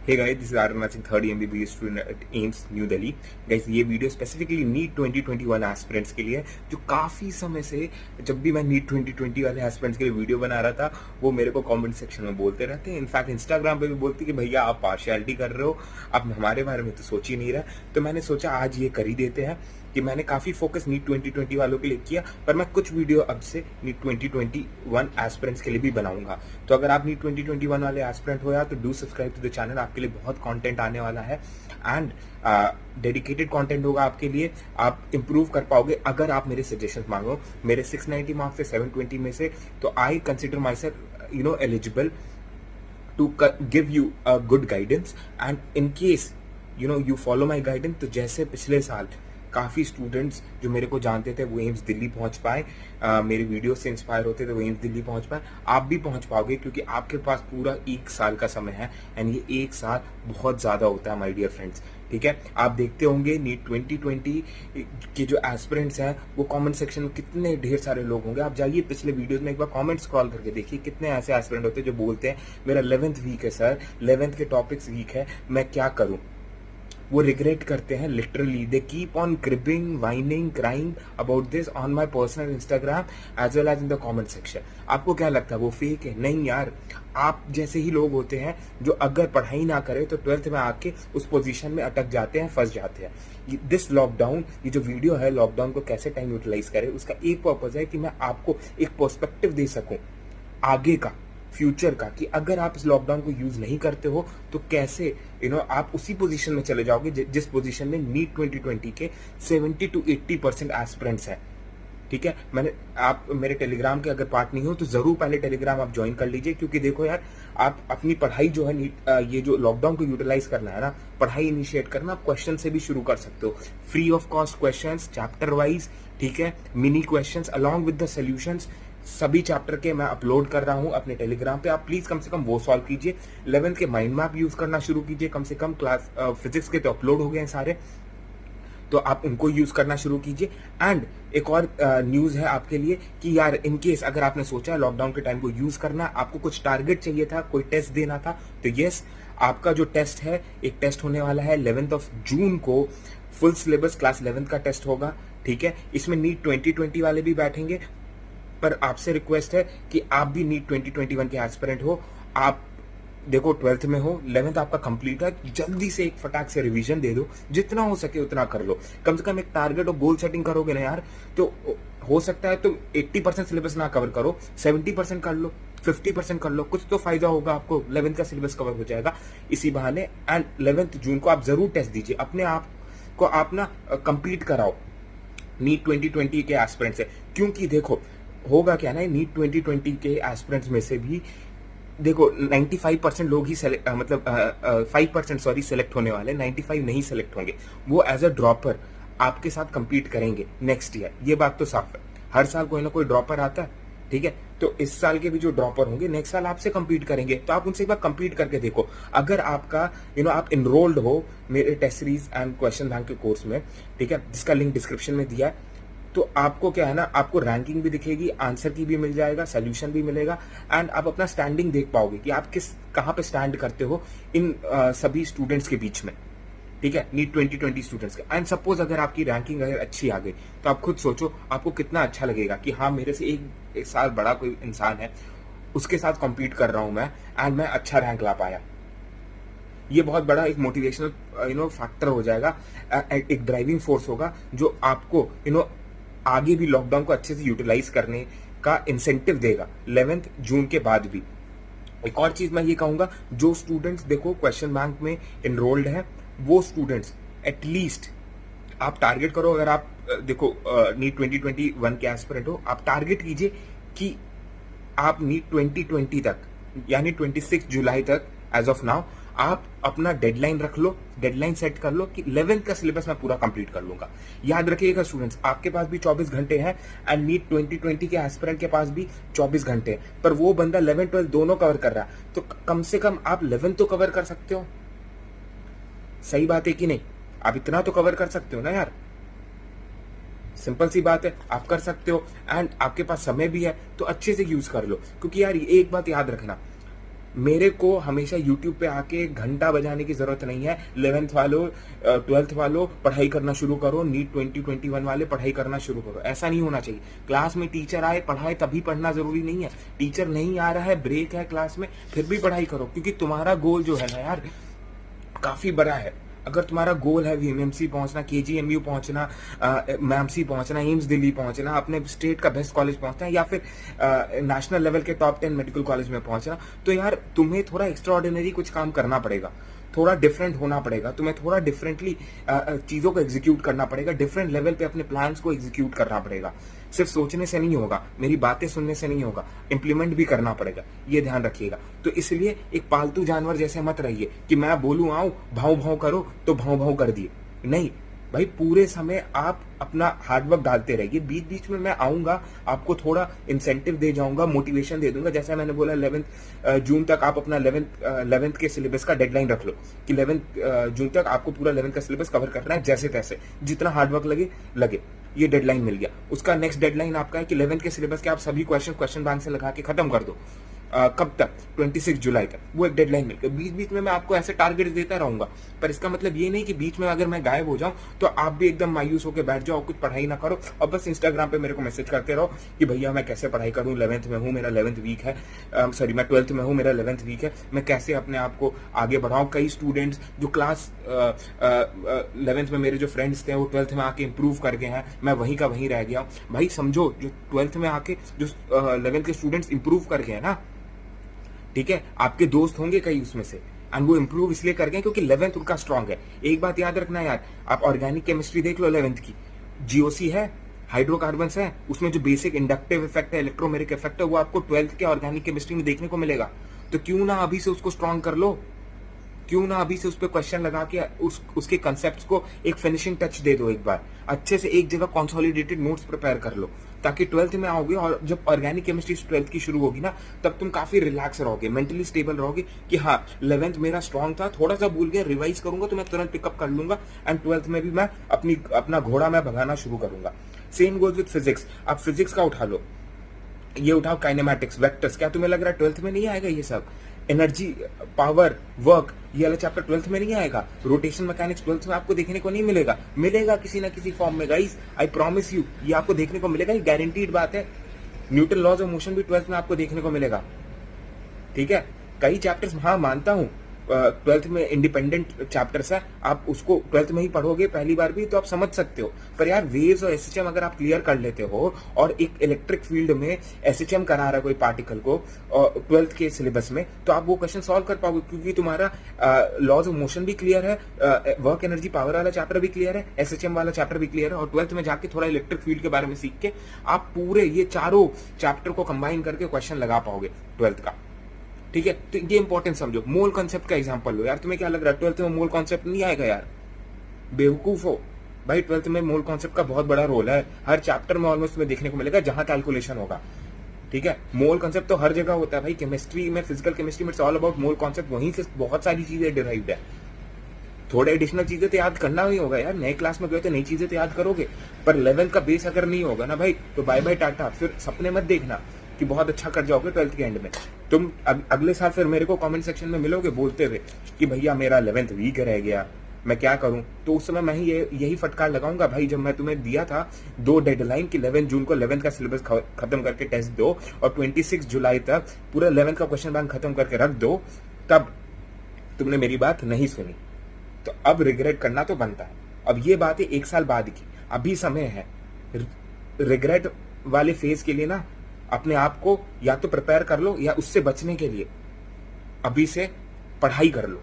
Hey guys, this is Aryan matching third MBBS student at AIIMS New Delhi. Guys, ये video specifically NEET 2021 aspirants के लिए है, जो काफी समय से जब भी मैं नीट 2020 वाले एस्पिरेंट्स के लिए वीडियो बना रहा था, वो मेरे को कमेंट सेक्शन में बोलते रहते हैं। इनफैक्ट इंस्टाग्राम पे भी बोलते कि भैया आप पार्शियलिटी कर रहे हो, आप हमारे बारे में तो सोच ही नहीं रहा। तो मैंने सोचा आज ये कर ही देते हैं कि मैंने काफी फोकस नीट 2020 वालों के लिए किया, पर मैं कुछ वीडियो अब से नीट 2021 एस्पिरेंट्स के लिए भी बनाऊंगा। तो अगर आप नीट 2021 वाले एस्पिरेंट हो यार, तो do subscribe to the channel. आपके लिए बहुत कंटेंट आने वाला है एंड डेडिकेटेड कंटेंट होगा आपके लिए। आप इंप्रूव कर पाओगे अगर आप मेरे सजेशंस मांगो। मेरे 690 मार्क्स से 720 में से, तो I consider myself eligible to give you a good guidance. And in case you follow my guidance, तो जैसे पिछले साल काफी स्टूडेंट्स जो मेरे को जानते थे वो एम्स दिल्ली पहुंच पाए, मेरे वीडियो से इंस्पायर होते थे वो एम्स दिल्ली पहुंच पाए। आप भी पहुंच पाओगे क्योंकि आपके पास पूरा 1 साल का समय है एंड ये 1 साल बहुत ज्यादा होता है माय डियर फ्रेंड्स। ठीक है, आप देखते होंगे नीट 2020 के जो एस्पिरेंट्स हैं वो कमेंट सेक्शन में कितने ढेर सारे लोग होंगे। आप जाइए पिछले वीडियोस में एक बार कमेंट स्क्रॉल करके देखिए, कितने ऐसे एस्पिरेंट होते हैं जो बोलते हैं मेरा 11th वीक है सर, 11th के टॉपिक्स वीक है, मैं क्या करूं। वो रिग्रेट करते हैं literally. They keep on cribbing, whining, crying about this on my personal Instagram as well as in the comment section. आपको क्या लगता है वो फेक है? नहीं यार, आप जैसे ही लोग होते हैं जो अगर पढ़ाई ना करें तो 12th में आके उस पोजीशन में अटक जाते हैं, फंस जाते हैं। दिस लॉकडाउन, ये जो वीडियो है लॉकडाउन को कैसे टाइम यूटिलाइज करें, उसका एक पर्पज है कि मैं आपको एक पर्सपेक्टिव दे सकूं आगे का, फ्यूचर का, कि अगर आप इस लॉकडाउन को यूज नहीं करते हो तो कैसे आप उसी पोजीशन में चले जाओगे जिस पोजीशन में नीट 2020 के 70 to 80% एस्पिरेंट्स हैं। ठीक है, आप मेरे टेलीग्राम के अगर पार्ट नहीं हो तो जरूर पहले टेलीग्राम आप ज्वाइन कर लीजिए, क्योंकि देखो यार, आप अपनी पढ़ाई जो है ये जो लॉकडाउन को यूटिलाइज करना है ना, पढ़ाई इनिशिएट करना, आप क्वेश्चन से भी शुरू कर सकते हो। Free of cost questions, chapter wise, ठीक है, mini questions along with the solutions, सभी चैप्टर के मैं अपलोड कर रहा हूं अपने टेलीग्राम पे। आप प्लीज कम से कम वो सॉल्व कीजिए। 11th के माइंड मैप यूज करना शुरू कीजिए, कम से कम क्लास फिजिक्स के तो अपलोड हो गए हैं सारे, तो आप उनको यूज करना शुरू कीजिए। एंड एक और न्यूज है आपके लिए कि यार इन केस अगर आपने सोचा है लॉकडाउन के टाइम को यूज करना, आपको कुछ टारगेट चाहिए था, कोई टेस्ट देना था, तो यस, आपका जो टेस्ट है, एक टेस्ट होने वाला है 11th ऑफ जून को, फुल सिलेबस क्लास 11th का टेस्ट होगा। ठीक है, इसमें नीट 2020 वाले भी बैठेंगे, पर आपसे रिक्वेस्ट है कि आप भी नीट 2021 के एस्पिरेंट हो। आप देखो 12th में हो, 11th आपका कंप्लीट है, जल्दी से एक फटाक से रिवीजन दे दो, जितना हो सके उतना कर लो। कम से कम एक टारगेट और गोल सेटिंग करोगे ना यार, तो हो सकता है तुम 80% सिलेबस ना कवर करो, 70% कर लो, 50% कर लो, कुछ तो फायदा होगा आपको, 11th का सिलेबस कवर हो जाएगा इसी बहाने। एंड 11th जून को आप जरूर टेस्ट दीजिए, अपने आप को आप ना कंप्लीट कराओ नीट 2020 के एस्पिरेंट से। क्योंकि देखो होगा क्या ना, नीट 2020 के एस्पिरेंट्स में से भी देखो 95% लोग ही मतलब 5% सॉरी सेलेक्ट होने वाले, 95 नहीं सेलेक्ट होंगे। वो एज अ ड्रॉपर आपके साथ compete करेंगे नेक्स्ट ईयर, ये बात तो साफ है। हर साल कोई ना कोई ड्रॉपर आता है, ठीक है, तो इस साल के भी जो ड्रॉपर होंगे नेक्स्ट साल आपसे compete करेंगे, तो आप उनसे एक बार compete करके देखो। अगर आपका आप इनरोल्ड हो मेरे test series and question bank के कोर्स में, ठीक है, जिसका लिंक डिस्क्रिप्शन में दिया है, तो आपको क्या है ना, आपको रैंकिंग भी दिखेगी, आंसर की भी मिल जाएगा, सोल्यूशन भी मिलेगा, एंड आप अपना स्टैंडिंग देख पाओगे कि आप कहां पे स्टैंड करते हो इन सभी स्टूडेंट्स के बीच में। ठीक है, नीट 2020 स्टूडेंट्स के। एंड सपोज अगर आपकी रैंकिंग अगर अच्छी आ गई, तो आप खुद सोचो आपको कितना अच्छा लगेगा कि हाँ, मेरे से एक साल बड़ा कोई इंसान है, उसके साथ कॉम्पीट कर रहा हूं मैं, एंड मैं अच्छा रैंक ला पाया। ये बहुत बड़ा एक मोटिवेशनल फैक्टर हो जाएगा, एक ड्राइविंग फोर्स होगा जो आपको आगे भी लॉकडाउन को अच्छे से यूटिलाइज करने का इंसेंटिव देगा 11th जून के बाद भी। एक और चीज मैं ये कहूंगा, जो स्टूडेंट्स देखो क्वेश्चन बैंक में इनरोल्ड है, वो स्टूडेंट्स एटलीस्ट आप टारगेट करो। अगर आप देखो नीट 2021 के एस्पिरेंट हो, आप टारगेट कीजिए कि आप नीट 2020 तक, यानी 26 जुलाई तक एज ऑफ नाउ, आप अपना डेडलाइन रख लो, डेडलाइन सेट कर लो कि 11th का सिलेबस मैं पूरा कंप्लीट कर लूंगा। याद रखिएगा स्टूडेंट्स, आपके पास भी 24 घंटे हैं एंड नीट 2020 के एस्पिरेंट के पास भी 24 घंटे हैं, पर वो बंदा 11 12 दोनों कवर कर रहा है, तो कम से कम आप 11 तो कवर कर सकते हो। सही बात है कि नहीं? आप इतना तो कवर कर सकते हो ना यार, सिंपल सी बात है, आप कर सकते हो। एंड आपके पास समय भी है तो अच्छे से यूज कर लो, क्योंकि यार एक बात याद रखना, मेरे को हमेशा यूट्यूब पे आके घंटा बजाने की जरूरत नहीं है। 11th वालों 12th वालों पढ़ाई करना शुरू करो, नीट 2021 वाले पढ़ाई करना शुरू करो। ऐसा नहीं होना चाहिए। क्लास में टीचर आए पढ़ाए तभी पढ़ना जरूरी नहीं है। टीचर नहीं आ रहा है, ब्रेक है क्लास में, फिर भी पढ़ाई करो, क्योंकि तुम्हारा गोल जो है ना यार काफी बड़ा है। अगर तुम्हारा गोल है वीएमसी पहुंचना, केजीएमयू पहुंचना, मैमसी पहुंचना, एम्स दिल्ली पहुंचना, अपने स्टेट का बेस्ट कॉलेज पहुंचना, या फिर नेशनल लेवल के टॉप 10 मेडिकल कॉलेज में पहुंचना, तो यार तुम्हें थोड़ा एक्स्ट्रा ऑर्डिनरी कुछ काम करना पड़ेगा, थोड़ा डिफरेंट होना पड़ेगा, तुम्हें थोड़ा डिफरेंटली चीजों को एग्जीक्यूट करना पड़ेगा, डिफरेंट लेवल पे अपने प्लान्स को एग्जीक्यूट करना पड़ेगा। सिर्फ सोचने से नहीं होगा, मेरी बातें सुनने से नहीं होगा, इंप्लीमेंट भी करना पड़ेगा, ये ध्यान रखिएगा। तो इसलिए एक पालतू जानवर जैसे मत रहिए कि मैं बोलूं आओ भाव भाव करो तो भाव भाव कर दिए। नहीं भाई, पूरे समय आप अपना हार्डवर्क डालते रहिए। बीच बीच में मैं आऊंगा, आपको थोड़ा इंसेंटिव दे जाऊंगा, मोटिवेशन दे दूंगा। जैसा मैंने बोला 11 जून तक आप अपना 11th के सिलेबस का डेडलाइन रख लो कि 11 जून तक आपको पूरा 11th का सिलेबस कवर करना है, जैसे तैसे जितना हार्डवर्क लगे। ये डेडलाइन मिल गया। उसका नेक्स्ट डेडलाइन आपका है कि 11th के सिलेबस के आप सभी क्वेश्चन बैंक से लगा के खत्म कर दो। कब तक? 26 जुलाई तक। वो एक डेडलाइन मिल गई। बीच बीच में मैं आपको ऐसे टारगेट देता रहूंगा, पर इसका मतलब ये नहीं कि बीच में अगर मैं गायब हो जाऊं तो आप भी एकदम मायूस होकर बैठ जाओ, कुछ पढ़ाई ना करो और बस इंस्टाग्राम पे मेरे को मैसेज करते रहो कि भैया मैं कैसे पढ़ाई करूं, 11th में हूं, मेरा 11th वीक है, सॉरी मैं 12th में हूं, मेरा 11th वीक है, मैं कैसे अपने आप को आगे बढ़ाऊं। कई स्टूडेंट्स जो क्लास 11th में मेरे जो फ्रेंड्स थे वो 12th में आके इंप्रूव कर गए हैं, मैं वहीं का वहीं रह गया। भाई समझो, जो 12th में आके जो 11th के स्टूडेंट्स इंप्रूव कर गए ना, ठीक है, आपके दोस्त होंगे कई उसमें से, एंड वो इंप्रूव इसलिए कर गए क्योंकि 11th उनका स्ट्रांग है। एक बात याद रखना यार, आप ऑर्गेनिक केमिस्ट्री देख लो 11th की, जीओसी है, हाइड्रोकार्बन्स है, उसमें जो बेसिक इंडक्टिव इफेक्ट है, इलेक्ट्रोमेरिक इफेक्ट है, वो आपको 12th के ऑर्गेनिक केमिस्ट्री में देखने को मिलेगा। तो क्यों ना अभी से उसको स्ट्रांग कर लो, क्यों ना अभी से उस पर क्वेश्चन लगा के उसके कंसेप्ट्स को एक फिनिशिंग टच दे दो। एक बार अच्छे से एक जगह कंसोलिडेटेड नोट्स प्रिपेयर कर लो, ताकि 12th में आओगे और जब ऑर्गेनिक केमिस्ट्री 12th की शुरू होगी ना, तब तुम काफी रिलैक्स रहोगे, मेंटली स्टेबल रहोगे कि हाँ 11th मेरा स्ट्रांग था, थोड़ा सा भूल गया, रिवाइज करूंगा तो मैं तुरंत पिकअप कर लूंगा, एंड 12th में भी मैं अपना घोड़ा मैं भगाना शुरू करूंगा। Same goes with physics. आप फिजिक्स का उठा लो, ये उठाओ काइनेमैटिक्स, वेक्टर्स, क्या तुम्हें लग रहा है 12th में नहीं आएगा ये सब? एनर्जी, पावर, वर्क, ये वाला चैप्टर 12th में नहीं आएगा। रोटेशन मैकेनिक्स 12th में आपको देखने को नहीं मिलेगा, मिलेगा किसी ना किसी फॉर्म में गाइस, आई प्रॉमिस यू, ये आपको देखने को मिलेगा, ये गारंटीड बात है। न्यूटन लॉज ऑफ मोशन भी 12th में आपको देखने को मिलेगा, ठीक है। कई चैप्टर्स हाँ मानता हूं 12th में इंडिपेंडेंट चैप्टर्स है, आप उसको 12th में ही पढ़ोगे पहली बार भी तो आप समझ सकते हो, पर यार वेव्स और एसएचएम अगर आप क्लियर कर लेते हो, और एक इलेक्ट्रिक फील्ड में एसएचएम करा रहा है कोई पार्टिकल को 12th के सिलेबस में, तो आप वो क्वेश्चन सॉल्व कर पाओगे, क्योंकि तुम्हारा लॉज ऑफ मोशन भी क्लियर है, वर्क एनर्जी पावर वाला चैप्टर भी क्लियर है, एसएचएम वाला चैप्टर भी क्लियर है, और 12th में जाके थोड़ा इलेक्ट्रिक फील्ड के बारे में सीख के आप पूरे ये चारों चैप्टर को कंबाइन करके क्वेश्चन लगा पाओगे 12th का, ठीक है। तो ये इंपॉर्टेंट समझो। मोल कॉन्सेप्ट का एग्जांपल लो यार, तुम्हें क्या लग रहा है 12th में मोल कॉन्सेप्ट नहीं आएगा यार? बेवकूफ हो भाई, 12th में मोल कॉन्सेप्ट का बहुत बड़ा रोल है, हर चैप्टर में ऑलमोस्ट में देखने को मिलेगा जहां कैलकुलेशन होगा, ठीक है। मोल कॉन्सेप्ट तो हर जगह होता है भाई, केमिस्ट्री में, फिजिकल केमिस्ट्री में it's all about mole concept, वहीं से बहुत सारी चीजें डिराइव्ड है। थोड़े एडिशनल चीजें तो याद करना ही होगा यार, नए क्लास में गए तो नई चीजें तो याद करोगे, पर 11th का बेस अगर नहीं होगा ना भाई, तो बाय बाय टाटा, फिर सपने मत देखना कि बहुत अच्छा कर जाओगे 12th के एंड में। तुम अगले साल फिर मेरे को कमेंट सेक्शन में मिलोगे बोलते हुए कि भैया मेरा 11th वीक रह गया, मैं क्या करूं, तो उस समय मैं ही यही फटकार लगाऊंगा भाई, जब मैं तुम्हें दिया था 2 डेडलाइन कि 11 जून को 11th का सिलेबस खत्म करके टेस्ट दो और 26 जुलाई तक पूरा 11th का क्वेश्चन बैंक खत्म करके रख दो, तब तुमने मेरी बात नहीं सुनी, तो अब रिग्रेट करना तो बनता है। अब ये बात है 1 साल बाद की, अभी समय है रिग्रेट वाले फेज के लिए ना, अपने आप को या तो प्रिपेयर कर लो, या उससे बचने के लिए अभी से पढ़ाई कर लो,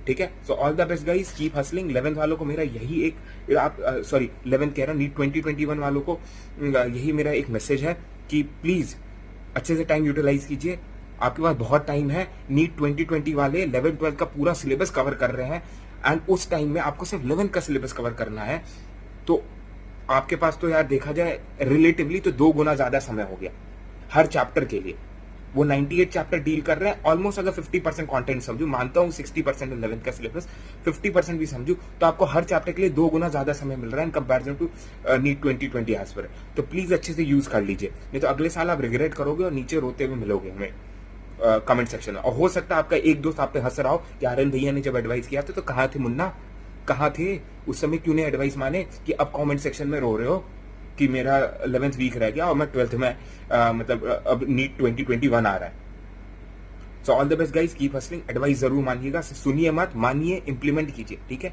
ठीक है। So all the best guys, keep hustling. 11th वालों को मेरा यही एक, आप सॉरी 11th कह रहा हूं, नीट 2021 वालों को यही मेरा एक मैसेज है कि प्लीज अच्छे से टाइम यूटिलाइज कीजिए, आपके पास बहुत टाइम है। नीट 2020 वाले 11th 12th का पूरा सिलेबस कवर कर रहे हैं, एंड उस टाइम में आपको सिर्फ 11th का सिलेबस कवर करना है, तो आपके पास तो यार देखा जाए रिलेटिवली तो 2 गुना ज्यादा समय हो गया हर चैप्टर के लिए। वो 98 चैप्टर डील कर रहे हैं ऑलमोस्ट, अगर 50% कंटेंट समझू, मानता हूं 60% 11th का सिलेबस, 50% भी समझू, तो आपको हर चैप्टर के लिए 2 गुना ज्यादा समय मिल रहा है in comparison to NEET 2020 as per. तो प्लीज अच्छे से यूज कर लीजिए, नहीं तो अगले साल आप रिग्रेट करोगे और नीचे रोते हुए मिलोगे हमें। कमेंट सेक्शन में। और हो सकता है आपका एक दोस्त आप पे हंस रहा हो कि आर्यन भैया ने जब एडवाइस किया था तो कहाँ थे मुन्ना, कहाँ थे उस समय, क्यों नहीं एडवाइस माने, कि अब कमेंट सेक्शन में रो रहे हो कि मेरा 11th वीक रह गया और मैं 12th में मतलब अब नीट 2021 आ रहा है। So all the best guys, keep hustling. Advice जरूर मानिएगा, सुनिए मत, मानिए, इंप्लीमेंट कीजिए, ठीक है।